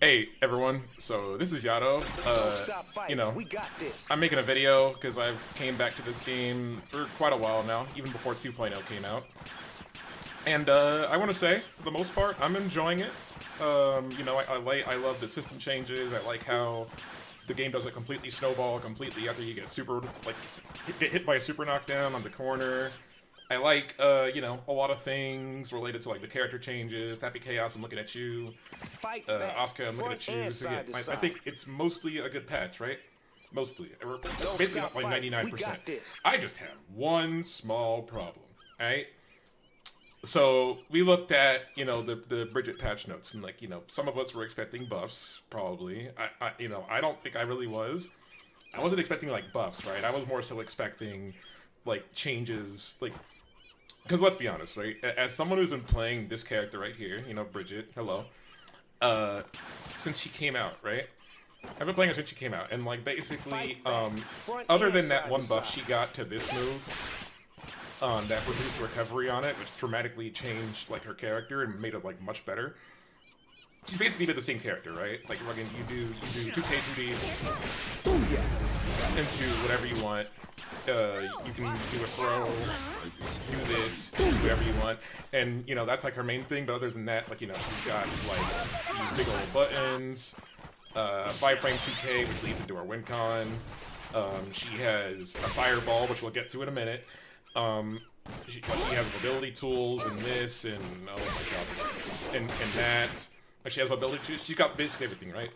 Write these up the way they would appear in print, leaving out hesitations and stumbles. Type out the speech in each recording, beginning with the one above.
Hey everyone, so this is Yato. You know, I'm making a video because I've came back to this game for quite a while now, even before 2.0 came out. And I want to say, for the most part, I'm enjoying it. I love the system changes. I like how the game doesn't completely snowball completely after you get get hit by a super knockdown on the corner. I like, a lot of things related to like the character changes. Happy Chaos, I'm looking at you. Oscar, I'm looking at you. So yeah, I think it's mostly a good patch, right? Mostly, or basically like 99%. I just have one small problem, right? So we looked at the Bridget patch notes, and some of us were expecting buffs, probably. I don't think I really was. I wasn't expecting like buffs, right? I was more so expecting like changes, like because let's be honest, right? As someone who's been playing this character right here, Bridget, hello, uh, since she came out, right? I've been playing her since she came out, and like basically, other than that one buff she got to this move, that reduced recovery on it, which dramatically changed like her character and made it like much better. She's basically been the same character, right? Like fucking you do 2K 2D into whatever you want. You can do a throw, do this, do whatever you want, and that's like her main thing. But other than that, like she's got like these big old buttons, 5 frame 2K, which leads into her win con. She has a fireball, which we'll get to in a minute. She has mobility tools and this and oh my god, and that. Like she has mobility tools. She's got basically everything, right?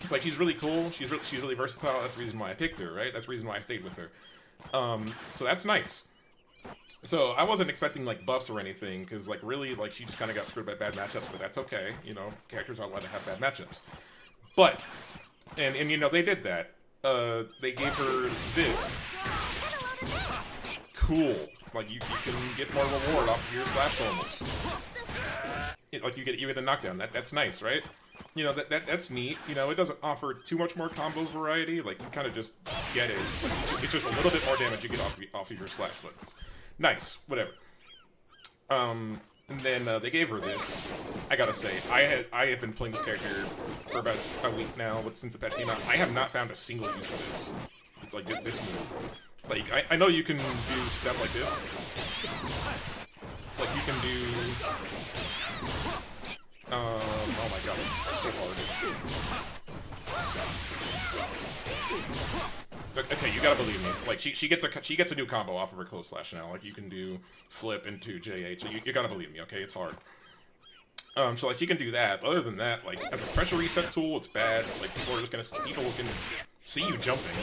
It's like she's really cool. She's really versatile. That's the reason why I picked her, right? That's the reason why I stayed with her. So that's nice. So I wasn't expecting like buffs or anything, because like really like she just kind of got screwed by bad matchups, but that's okay. Characters aren't allowed to have bad matchups. But and they did that. They gave her this. Cool. Like you can get more reward off of your slash normals. Like you get a knockdown. That's nice, right? That's neat. It doesn't offer too much more combo variety. Like you kind of just get it. It's just a little bit more damage you get off of your slash buttons. Nice, whatever. And then they gave her this. I gotta say, I have been playing this character for about a week now, but since the patch came out, I have not found a single use for this. Like this move. Like I know you can do stuff like this. Like you can do. Oh my god, it's so hard. Okay, you gotta believe me. Like she gets a new combo off of her close slash now. Like you can do flip into JH. So you gotta believe me. Okay, it's hard. So like she can do that. But other than that, like as a pressure reset tool, it's bad. Like people can see you jumping,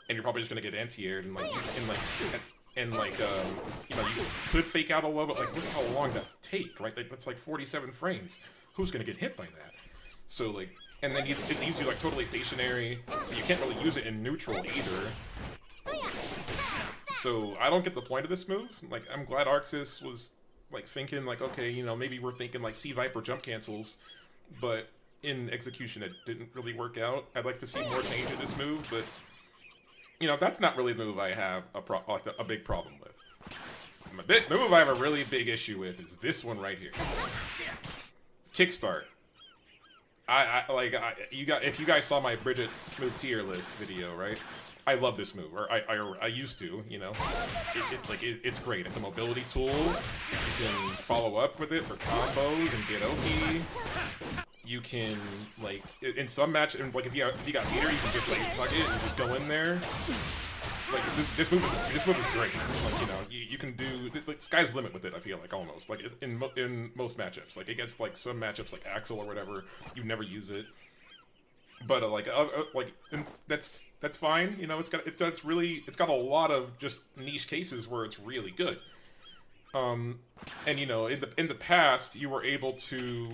and you're probably just gonna get anti-aired and you could fake out a low, but like look at how long that take, right? Like, that's like 47 frames. Who's gonna get hit by that? So like, and then it leaves you like totally stationary, so you can't really use it in neutral either. So I don't get the point of this move. Like I'm glad Arxis was like thinking like, okay, maybe we're thinking like Sea Viper jump cancels, but in execution it didn't really work out. I'd like to see more change in this move, but that's not really the move I have a big problem with. The move I have a really big issue with is this one right here. Kickstart. If you guys saw my Bridget move tier list video, right? I love this move, or I used to, it's great. It's a mobility tool. You can follow up with it for combos and get OP. You can like in some match, and like if you got meter, you can just like plug it and just go in there. Like this move is great. Like you can do like sky's the limit with it. I feel like almost like in most matchups. Like against like some matchups like Axel or whatever, you never use it. But that's fine. It's got a lot of just niche cases where it's really good. And in the past you were able to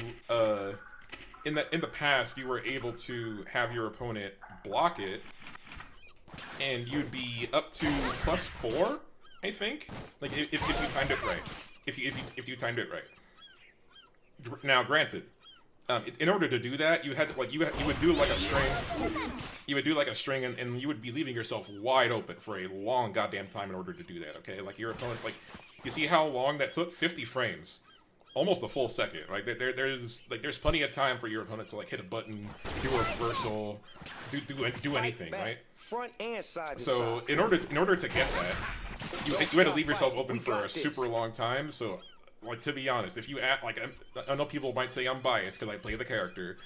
in the past you were able to have your opponent block it, and you'd be up to +4, I think. Like if you timed it right, if you timed it right. Now, granted, in order to do that, you would do like a string. You would do like a string, and you would be leaving yourself wide open for a long goddamn time in order to do that. Okay, like your opponent, like you see how long that took? 50 frames. almost a full second. Like there's plenty of time for your opponent to like hit a button, do a reversal, do anything, right? Front and side. So in order to get that, you had to leave yourself open for a super long time. So like, to be honest, if you act like, I know people might say I'm biased because I play the character.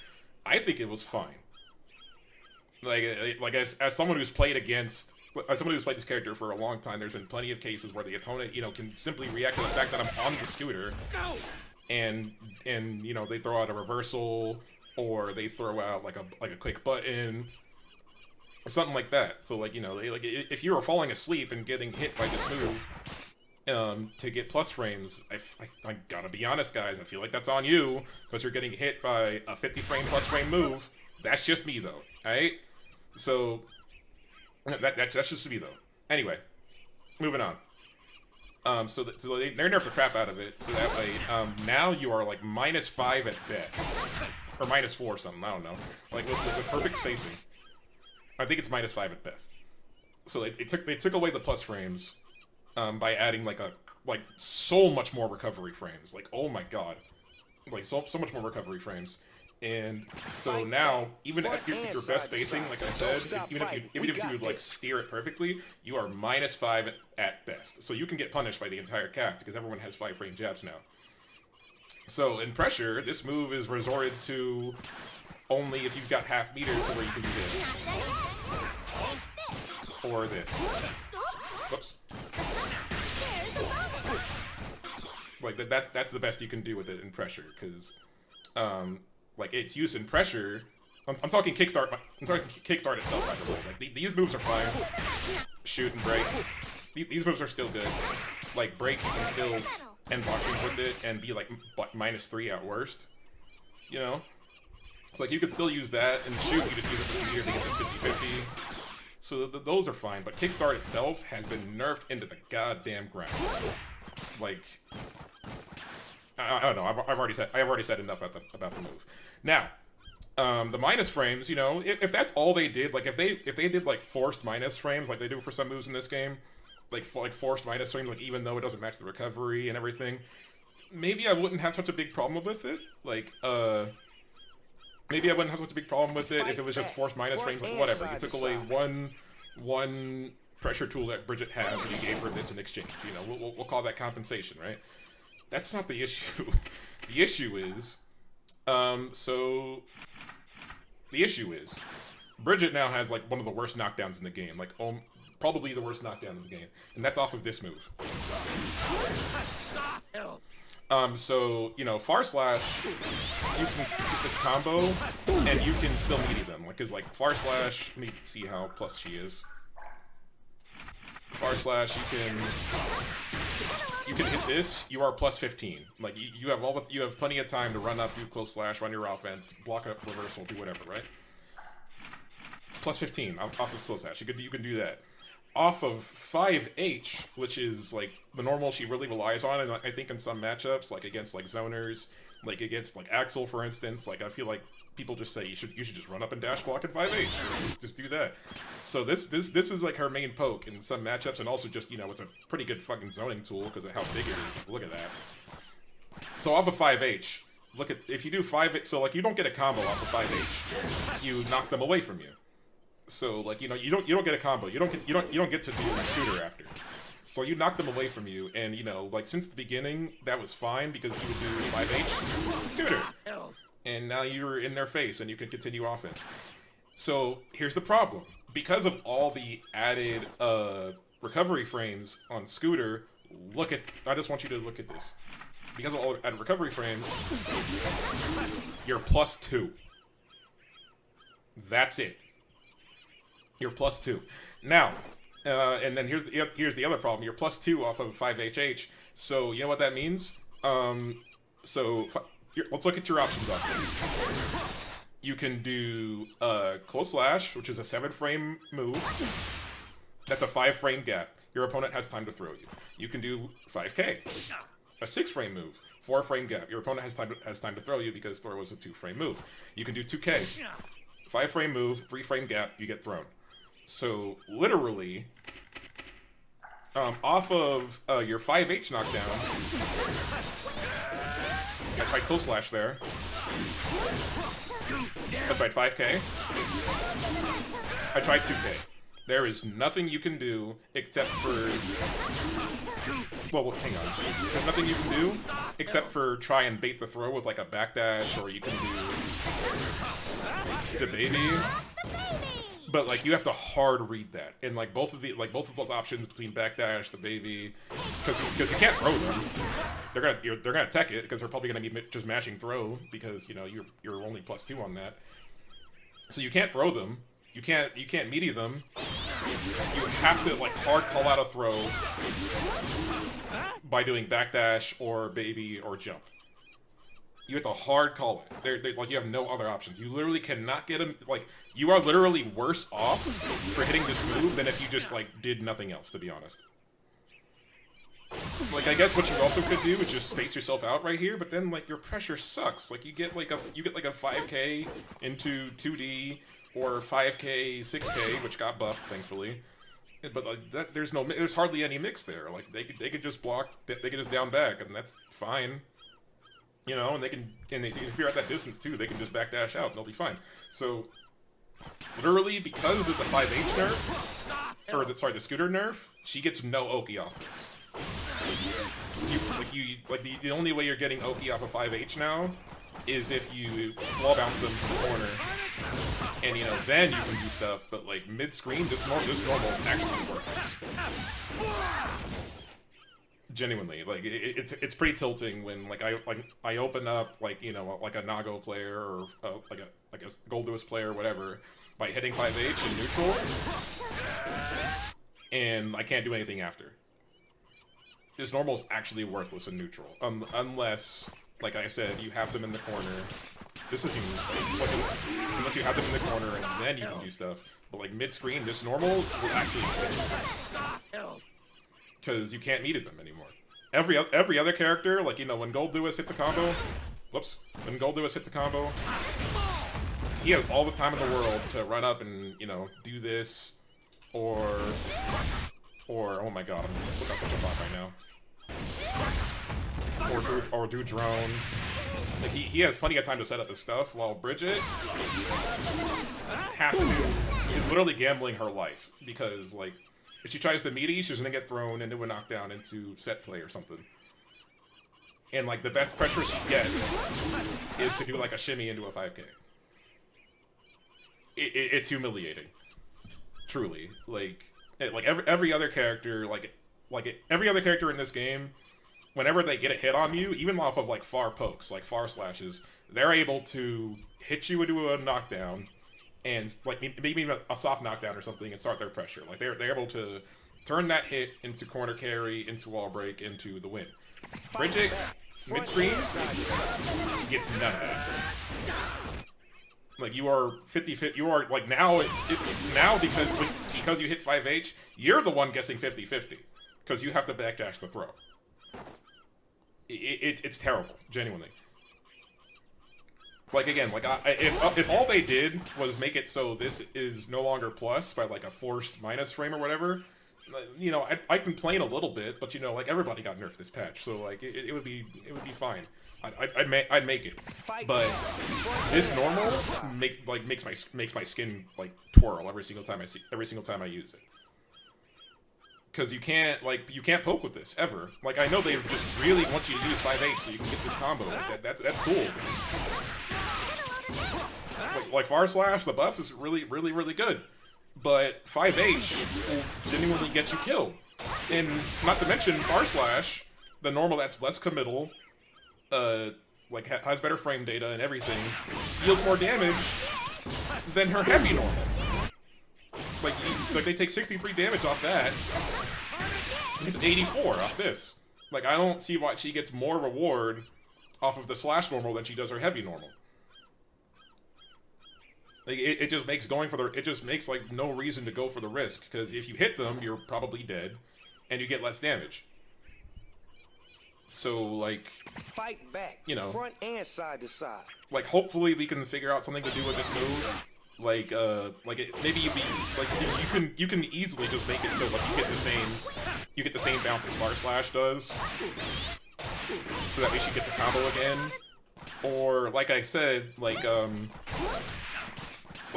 I think it was fine. Like as someone who's played against. As someone who's played this character for a long time, there's been plenty of cases where the opponent, you know, can simply react to the fact that I'm on the scooter, and you know, they throw out a reversal, or they throw out like a quick button, or something like that. So like, you know, like if you were falling asleep and getting hit by this move, to get plus frames, I gotta be honest, guys, I feel like that's on you because you're getting hit by a 50 frame plus frame move. That's just me though, alright? So. That's just me though. Anyway, moving on. So they nerfed the crap out of it, so that way, now you are like -5 at best, or -4 or something. I don't know. Like with perfect spacing, I think it's -5 at best. So they took away the plus frames, by adding like so much more recovery frames. Like, oh my god, like so much more recovery frames. And so now, even at your best spacing, like I said, even if you like steer it perfectly, you are -5 at best. So you can get punished by the entire cast because everyone has 5 frame jabs now. So in pressure, this move is resorted to only if you've got half meter to where you can do this. Or this. Whoops. Like that's the best you can do with it in pressure, because like its use in pressure. I'm talking Kickstart. I'm talking Kickstart itself, by the way. Like these moves are fine. Shoot and break. These moves are still good. Like break, you can still end blockings with it and be like -3 at worst. You know. It's like you could still use that, and shoot, you just use it for easier to get this 50-50. So those are fine. But Kickstart itself has been nerfed into the goddamn ground. Like. I don't know. I've already said enough about the move. Now, the minus frames. You know, if that's all they did, like if they did like forced minus frames, like they do for some moves in this game, like forced minus frames, like even though it doesn't match the recovery and everything, maybe I wouldn't have such a big problem with it. Like, maybe I wouldn't have such a big problem with it if it was just forced minus frames. Like whatever, you took away one pressure tool that Bridget has, and you gave her this in exchange. You know, we'll call that compensation, right? That's not the issue. The issue is, Bridget now has like one of the worst knockdowns in the game, like probably the worst knockdown in the game, and that's off of this move. So you know, far slash, you can get this combo, and you can still meaty them, like, cause like far slash. Let me see how plus she is. Far slash, you can hit this. You are plus 15. Like you have plenty of time to run up, do close slash, run your offense, block up, reversal, do whatever, right? Plus 15 off of close slash. You can do that. Off of 5H, which is like the normal she really relies on, and I think in some matchups, like against like zoners, like against like Axel, for instance, like I feel like people just say you should just run up and dash block at 5H. Just do that. So this is like her main poke in some matchups, and also just, you know, it's a pretty good fucking zoning tool because of how big it is. Look at that. So off of 5H, look at, if you do 5H, so like you don't get a combo off of 5H. You knock them away from you. So like, you know, you don't get a combo. You don't get to do a scooter after. So you knock them away from you, and you know, like since the beginning, that was fine because you would do 5H scooter, and now you're in their face and you can continue offense. So here's the problem: because of all the added recovery frames on scooter, I just want you to look at this. Because of all the added recovery frames, you're +2. That's it. You're +2. Now. And then here's the other problem. You're +2 off of 5HH. So you know what that means? Let's look at your options off this. You can do close slash, which is a 7-frame move. That's a 5-frame gap. Your opponent has time to throw you. You can do 5K, a 6-frame move, 4-frame gap. Your opponent has time to throw you because throw was a 2-frame move. You can do 2K, 5-frame move, 3-frame gap. You get thrown. So literally, off of your 5H knockdown, I tried Kill Slash there. I tried 5K. I tried 2K. There is nothing you can do except for... Well, hang on. There's nothing you can do except for try and bait the throw with like a backdash, or you can do the baby. But like you have to hard read that, and like both of those options between backdash, the baby, because you can't throw them. They're gonna tech it because they're probably gonna be just mashing throw because you know you're only +2 on that. So you can't throw them. You can't meaty them. You have to like hard call out a throw by doing backdash or baby or jump. You have to hard call it. Like you have no other options. You literally cannot get them. Like you are literally worse off for hitting this move than if you just like did nothing else. To be honest. Like I guess what you also could do is just space yourself out right here, but then like your pressure sucks. Like you get like a 5K into 2D or 5K 6K, which got buffed thankfully. But like that, there's hardly any mix there. Like they could just block, they could just down back, and that's fine. You know, and if you're at that distance too, they can just backdash out and they'll be fine. So literally because of the 5H nerf, or the scooter nerf, she gets no Oki off this. The only way you're getting Oki off of 5H now is if you wall bounce them to the corner, and you know then you can do stuff. But like mid screen, this normal actually works. Genuinely, like it's pretty tilting when like I open up like you know like a Nago player or like a Golduus player or whatever by hitting 5H in neutral, and I can't do anything after. This normal is actually worthless in neutral, unless, like I said, you have them in the corner. This isn't even, like, unless you have them in the corner and then you can do stuff. But like mid-screen, this normal will actually because you can't meet them anymore. Every other character, like you know, when Golduus hits a combo, when Golduus hits a combo, he has all the time in the world to run up and you know do this, or oh my god, I'm looking up the bot right now. Or do drone. Like he has plenty of time to set up his stuff, while Bridget is literally gambling her life because like if she tries to meaty, she's gonna get thrown into a knockdown into set play or something. And like the best pressure she gets is to do like a shimmy into a 5K. It's humiliating, truly. Like every other character, every other character in this game, whenever they get a hit on you, even off of like far pokes, like far slashes, they're able to hit you into a knockdown, and like maybe even a soft knockdown or something, and start their pressure. Like they're able to turn that hit into corner carry, into wall break, into the win. Bridget, mid screen, gets none of that. Like you are 50-50. You are like now because you hit 5H, you're the one guessing 50-50 because you have to backdash the throw. It's terrible, genuinely. Like again, like if all they did was make it so this is no longer plus by like a forced minus frame or whatever, you know, I complain a little bit, but you know, like everybody got nerfed this patch, so like it would be fine. I'd make it, but this normal makes my skin like twirl every single time I use it. Because you can't poke with this ever. Like I know they just really want you to use 5H so you can get this combo. That's cool. Like Far Slash, the buff is really good, but 5H will genuinely get you killed. And not to mention Far Slash, the normal that's less committal, like has better frame data and everything, deals more damage than her heavy normal. Like they take 63 damage off that, and 84 off this. Like I don't see why she gets more reward off of the slash normal than she does her heavy normal. Like it just makes like no reason to go for the risk, because if you hit them, you're probably dead, and you get less damage. So like, fight back, you know, front and side to side. Like hopefully we can figure out something to do with this move. Like maybe you can easily just make it so like you get the same bounce as Far Slash does, so that way she gets a combo again. Or, like I said, like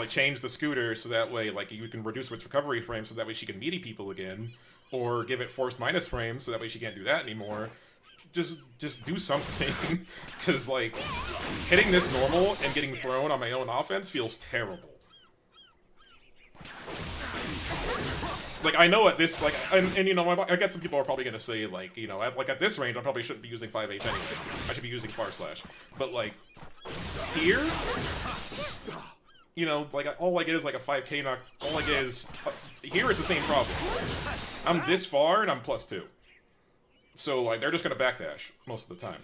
change the scooter so that way, like, you can reduce its recovery frames so that way she can meaty people again. Or give it forced minus frames so that way she can't do that anymore. Just do something. Because, like, hitting this normal and getting thrown on my own offense feels terrible. Like, I know at this, like, and you know, I get some people are probably going to say, like, you know, at this range, I probably shouldn't be using 5H anyway. I should be using Far Slash. But, like, here, you know, like, all I get is, like, a 5K knock. All I get is, here it's the same problem. I'm this far, and I'm +2. So, like, they're just going to backdash most of the time.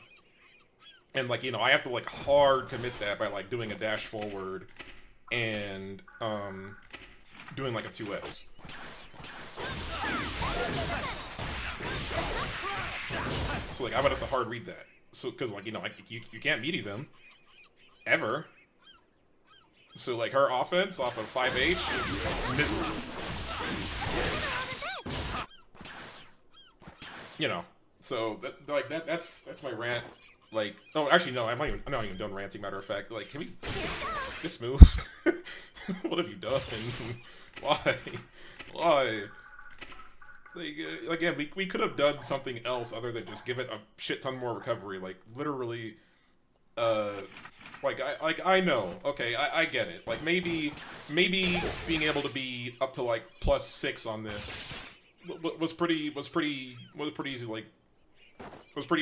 And, like, you know, I have to, like, hard commit that by, like, doing a dash forward and, doing, like, a 2S. So, like, I would have to hard read that. So, because, like, you know, you can't meaty them. Ever. So, like, her offense off of 5H, miserable. You know. So, that's my rant. Like, oh, actually, no, I'm not even done ranting, matter of fact. Like, can we just move? What have you done? Why? Why? Like, again, we could have done something else other than just give it a shit ton more recovery. Like, literally, I know, okay, I get it. Like, maybe being able to be up to, like, +6 on this was pretty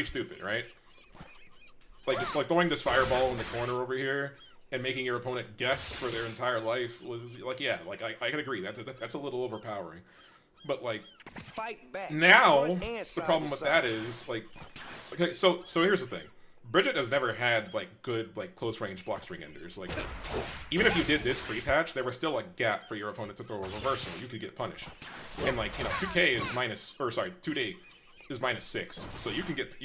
stupid, right? Like throwing this fireball in the corner over here and making your opponent guess for their entire life was, like, yeah, like, I can agree, that's a little overpowering. But, like, Fight back. now, the problem with that is, like, okay, so here's the thing. Bridget has never had, like, good, like, close-range block string enders. Like, even if you did this pre-patch, there was still a gap for your opponent to throw a reversal. You could get punished. And, like, you know, 2K is -2D is -6. So you can get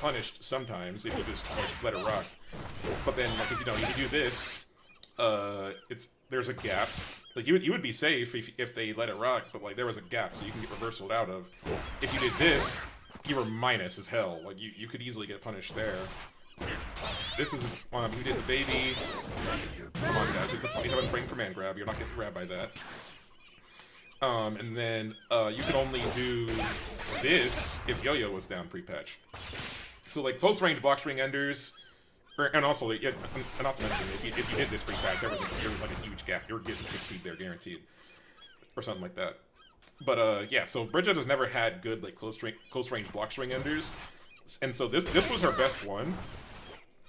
punished sometimes if you just, like, let it rock. But then, like, if you know, if you do this, there's a gap. Like, you would be safe if they let it rock, but, like, there was a gap, so you can get reversaled out of. If you did this, you were minus as hell. Like, you could easily get punished there. This is, you did the baby. Come on, guys, it's a 27 frame command grab. You're not getting grabbed by that. And then, you can only do this if Yo-Yo was down pre-patch. So, like, close range block string enders, and also, like, yeah, not to mention, if you did this pre-patch, there was like a huge gap. You were getting 6 speed there, guaranteed. Or something like that. But, yeah, so Bridget has never had good, like, close range block string enders. And so this was her best one.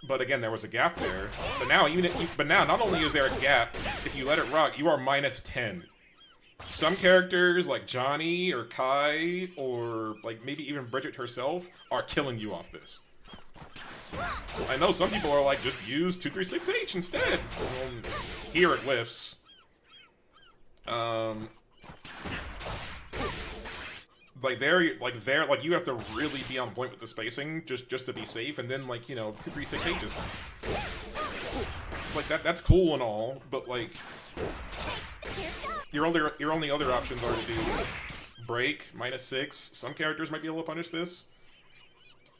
But again, there was a gap there. But now, not only is there a gap, if you let it rock, you are -10. Some characters, like Johnny or Kai, or, like, maybe even Bridget herself, are killing you off this. I know some people are like, just use 236H instead. Here it whiffs. Like you have to really be on point with the spacing just to be safe, and then, like, you know, 236H is like that's cool and all, but, like, your only other options are to do break -6. Some characters might be able to punish this.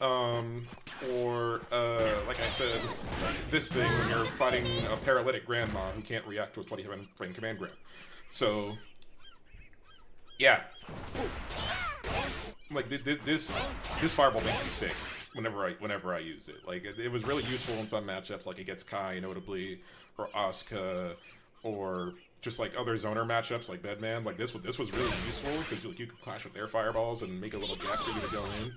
Or, like I said, this thing when you're fighting a paralytic grandma who can't react to a 27 frame command grab. So, yeah. Like, this fireball makes me sick whenever I use it. Like, it was really useful in some matchups, like against Kai, notably, or Asuka, or just, like, other zoner matchups, like Bedman. Like, this was really useful, because, like, you could clash with their fireballs and make a little gap for you to go in.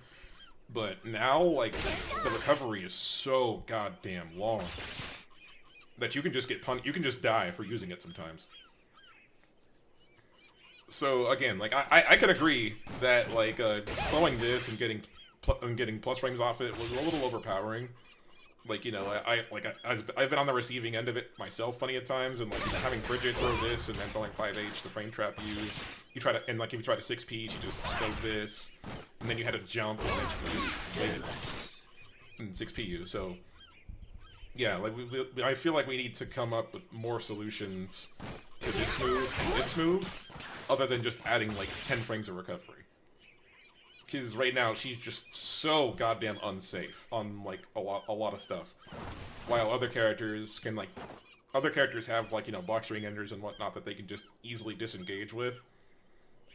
But now, like, the recovery is so goddamn long that you can just you can just die for using it sometimes. So again, like, I can agree that, like, throwing this and getting plus frames off it was a little overpowering. Like, you know, I've been on the receiving end of it myself plenty of times, and, like, you know, having Bridget throw this and then throwing 5H to frame trap you. You try to, and, like, if you try to 6P, she just does this, and then you had to jump, and then she just waited and 6P you. So, yeah, like, I feel like we need to come up with more solutions to this move and this move, other than just adding, like, 10 frames of recovery. Because right now she's just so goddamn unsafe on like a lot of stuff, while other characters can like other characters have like box ring enders and whatnot that they can just easily disengage with.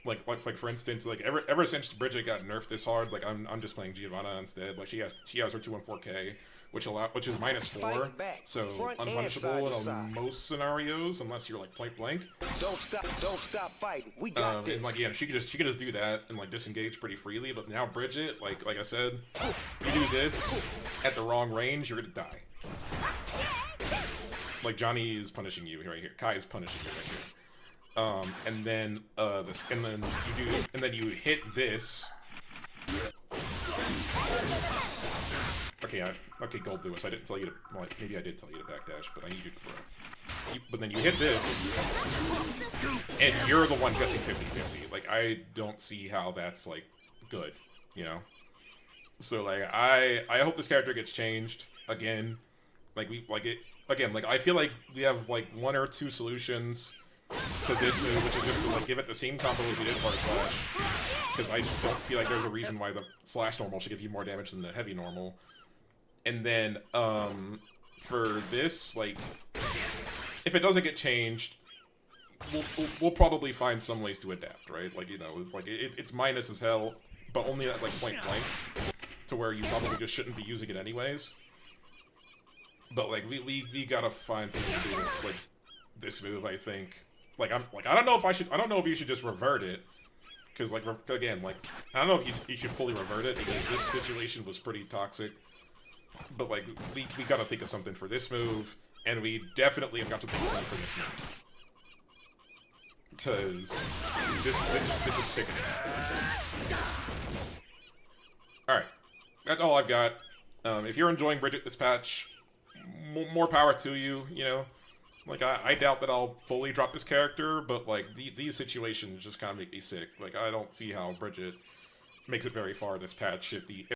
Like for instance, like ever since Bridget got nerfed this hard, like I'm just playing Giovanna instead. Like she has her 214K, which is -4, so unpunishable in most scenarios unless you're like point blank. Don't stop fighting. We got this. And like she could just do that and like disengage pretty freely. But now Bridget, like I said, if you do this at the wrong range, you're gonna die. Like Johnny is punishing you right here. Kai is punishing you right here. And then you hit this. Okay, Gold Lewis, I didn't tell you to. Well, maybe I did tell you to backdash, but I need you to throw. But then you hit this, and you're the one guessing 50-50. Like I don't see how that's like good, So like I hope this character gets changed again. Like I feel like we have like 1 or 2 solutions to this move, which is just to like give it the same combo as we did for slash, because I don't feel like there's a reason why the slash normal should give you more damage than the heavy normal. And then for this, like if it doesn't get changed, we'll probably find some ways to adapt, right? Like like it's minus as hell, but only at like point blank, to where you probably just shouldn't be using it anyways. But like we gotta find something to do with like this move, I think. Like I don't know if you should just revert it, because like again, like I don't know if you should fully revert it, because this situation was pretty toxic. But like we gotta think of something for this move, and we definitely have got to think of something for this move, because this is sickening. All right, that's all I've got. If you're enjoying Bridget this patch, more power to you. Like, I doubt that I'll fully drop this character, but, like, these situations just kind of make me sick. Like, I don't see how Bridget makes it very far this patch if